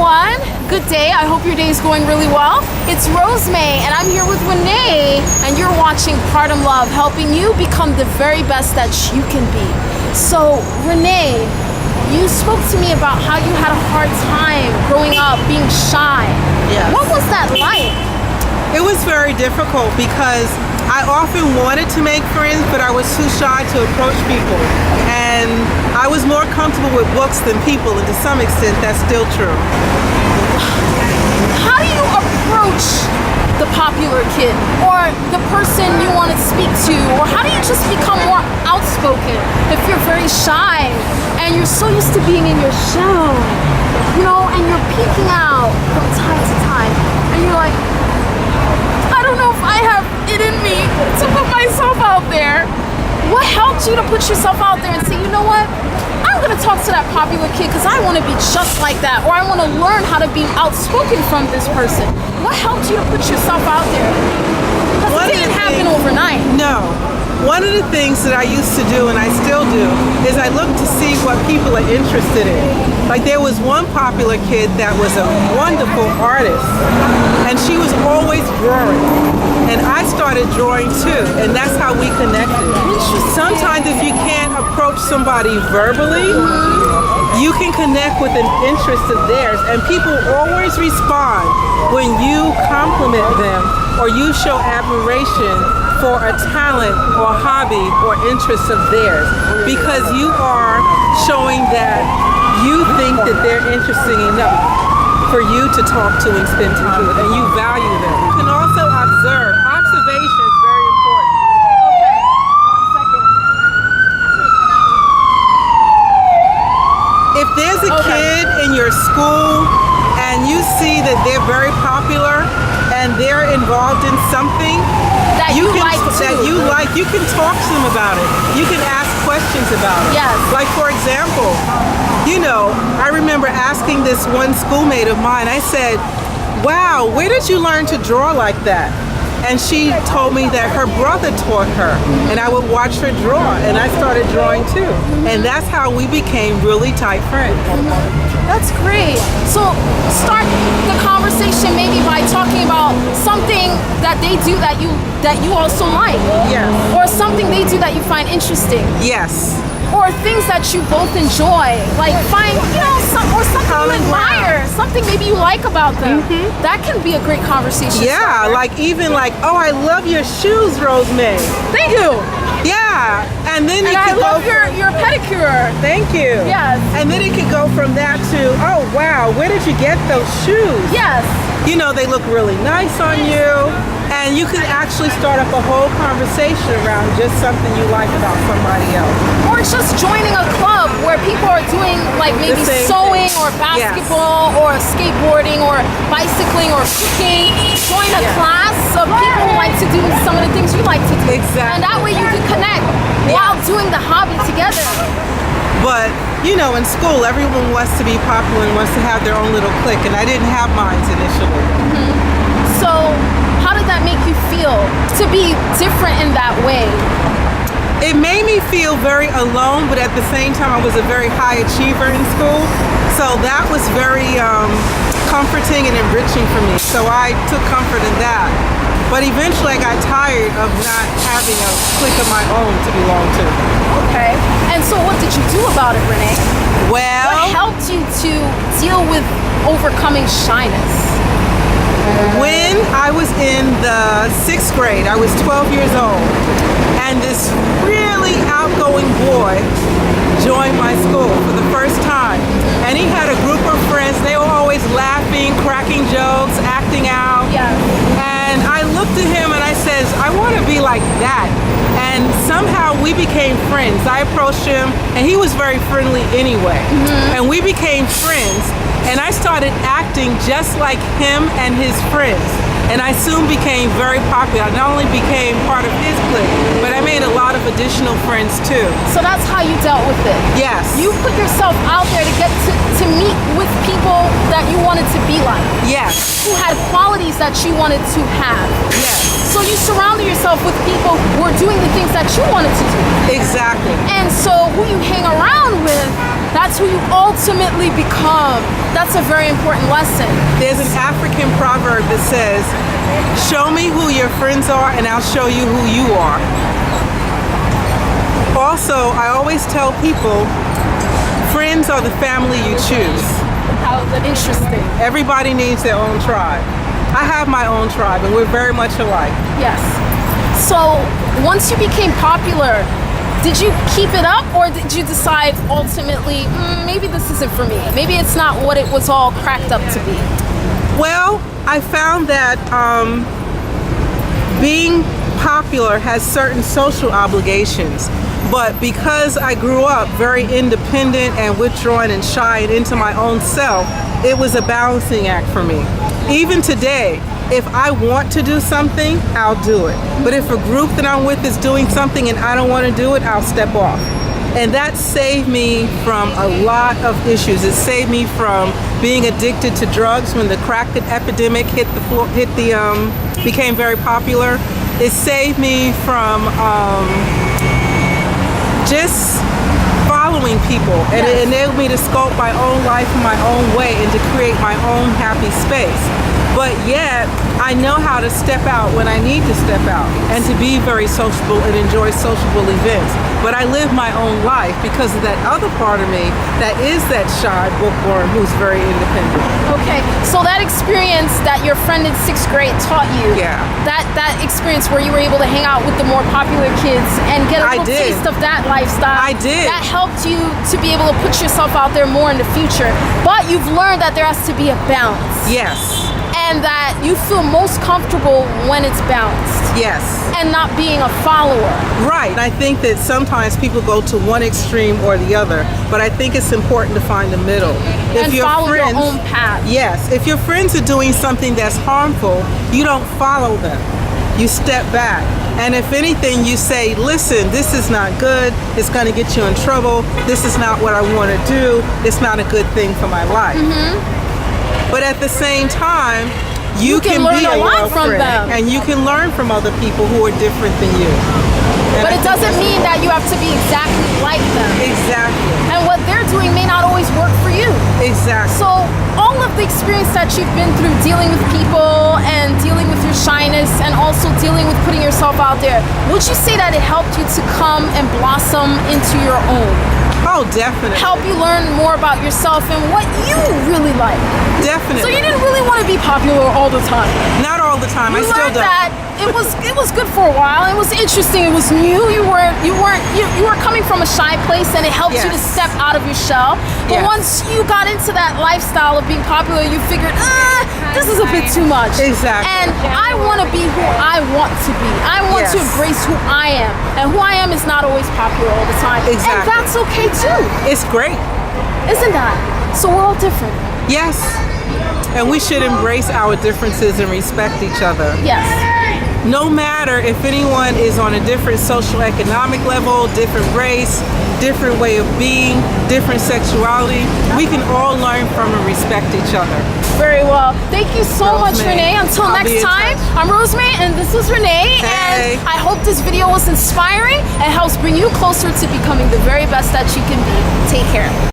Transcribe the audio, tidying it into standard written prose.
everyone. Good day. I hope your day is going really well. It's Rosemae, and I'm here with Renee, and you're watching Partum Love, helping you become the very best that you can be. So, Renee, you spoke to me about how you had a hard time growing up, being shy. Yes. What was that like? It was very difficult because I often wanted to make friends, but I was too shy to approach people. And I was more comfortable with books than people, and to some extent, that's still true. How do you approach the popular kid or the person you want to speak to? Or how do you just become more outspoken if you're very shy and you're so used to being in your shell, and you're peeking out from time to time, and you're like, I don't know if I have it in me to put myself out there. What helped you to put yourself out there and say, you know what? I'm gonna talk to that popular kid because I want to be just like that, or I want to learn how to be outspoken from this person. What helped you to put yourself out there? Because it didn't happen overnight. No. One of the things that I used to do, and I still do, is I look to see what people are interested in. Like there was one popular kid that was a wonderful artist, and she was always drawing. And I started drawing too, and that's how we connected. Sometimes if you can't approach somebody verbally, you can connect with an interest of theirs, and people always respond when you compliment them or you show admiration for a talent or hobby or interest of theirs, because you are showing that you think that they're interesting enough for you to talk to and spend time with, and you value them. You can also observe. Observation is very important. Okay, 1 second. If there's a kid in your school and you see that they're very popular and they're involved in something That you like too. you can talk to them about it. You can ask questions about it. Yes. Like for example, I remember asking this one schoolmate of mine, I said, wow, where did you learn to draw like that? And she told me that her brother taught her, and I would watch her draw, and I started drawing too. And that's how we became really tight friends. That's great. So start the conversation maybe by talking about something that they do that you also like. Yes. Or something they do that you find interesting. Yes. Or things that you both enjoy. Like find, something you admire, something maybe you like about them. That can be a great conversation Yeah, starter. oh, I love your shoes, Rosemae. Thank you. Yeah, and then And it I could love go. your pedicure. Thank you. Yes. And then it could go from that to, oh wow, where did you get those shoes? Yes. They look really nice on you. And you could actually start up a whole conversation around just something you like about somebody else. Or just joining a club where people are doing like maybe same sewing thing. or basketball or skateboarding or bicycling or cooking. Join a class of people who like to do some of the things you like to do. Exactly. And that way you can connect while doing the hobby together. But, in school, everyone wants to be popular and wants to have their own little clique, and I didn't have mine initially. So how did that make you feel to be different in that way? It made me feel very alone, but at the same time, I was a very high achiever in school. So that was very comforting and enriching for me. So I took comfort in that. But eventually I got tired of not having a clique of my own to belong to. Okay. And so what did you do about it, Renee? Well, What helped you to deal with overcoming shyness? when I was in the 6th grade, I was 12 years old, and this really outgoing boy joined my school for the first time. And he had a group of friends. They were always laughing, cracking jokes, acting out. Yes. And I looked at him and I said, I want to be like that. And somehow we became friends. I approached him, and he was very friendly anyway. And we became friends. And I started acting just like him and his friends. And I soon became very popular. I not only became part of his clique, but I made a lot of additional friends too. So that's how you dealt with it. Yes. You put yourself out there to get to meet with people that you wanted to be like. Yes. Who had qualities that you wanted to have. Yes. So you surrounded yourself with people who were doing the things that you wanted to do. Exactly. And so who you hang around with, that's who you ultimately become. That's a very important lesson. There's an African proverb that says, show me who your friends are and I'll show you who you are. Also, I always tell people, friends are the family you choose. How interesting. Everybody needs their own tribe. I have my own tribe and we're very much alike. Yes. So once you became popular, did you keep it up or did you decide ultimately, maybe this isn't for me? Maybe it's not what it was all cracked up to be? Well, I found that being popular has certain social obligations. But because I grew up very independent and withdrawn and shy and into my own self, it was a balancing act for me. Even today, if I want to do something, I'll do it. But if a group that I'm with is doing something and I don't want to do it, I'll step off. And that saved me from a lot of issues. It saved me from being addicted to drugs when the crack epidemic became very popular. It saved me from just following people, and it enabled me to sculpt my own life in my own way and to create my own happy space. But yet, I know how to step out when I need to step out and to be very sociable and enjoy sociable events. But I live my own life because of that other part of me that is that shy bookworm who's very independent. Okay, so that experience that your friend in 6th grade taught you, that experience where you were able to hang out with the more popular kids and get a little taste of that lifestyle, I did. That helped you to be able to put yourself out there more in the future. But you've learned that there has to be a balance. Yes. And that you feel most comfortable when it's balanced. Yes. And not being a follower. Right. And I think that sometimes people go to one extreme or the other, but I think it's important to find the middle. And follow your own path. Yes. If your friends are doing something that's harmful, you don't follow them. You step back. And if anything, you say, listen, this is not good. It's going to get you in trouble. This is not what I want to do. It's not a good thing for my life. But at the same time, you can learn be a lot from friend, them. and you can learn from other people who are different than you. But it doesn't mean that you have to be exactly like them. Exactly. And what they're doing may not always work for you. Exactly. So all of the experience that you've been through dealing with people and dealing with your shyness and also dealing with putting yourself out there, would you say that it helped you to come and blossom into your own? Oh, definitely. Help you learn more about yourself and what you really like. Definitely. So you didn't really want to be popular all the time. Not all the time. I still learned don't. that it was good for a while. It was interesting. It was new. You were coming from a shy place, and it helped you to step out of your shell. But once you got into that lifestyle of being popular, you figured, this is a bit too much. Exactly. And I want to be who I want to be. I want to embrace who I am, and who I am is not always popular all the time. Exactly. And that's okay too. It's great. Isn't that? So we're all different. Yes. And we should embrace our differences and respect each other. Yes. No matter if anyone is on a different social economic level, different race, different way of being, different sexuality, we can all learn from and respect each other. Very well. Thank you so much, Rosemae. Renee. Until next time, I'm Rosemae, and this was Renee. Hey. And I hope this video was inspiring and helps bring you closer to becoming the very best that you can be. Take care.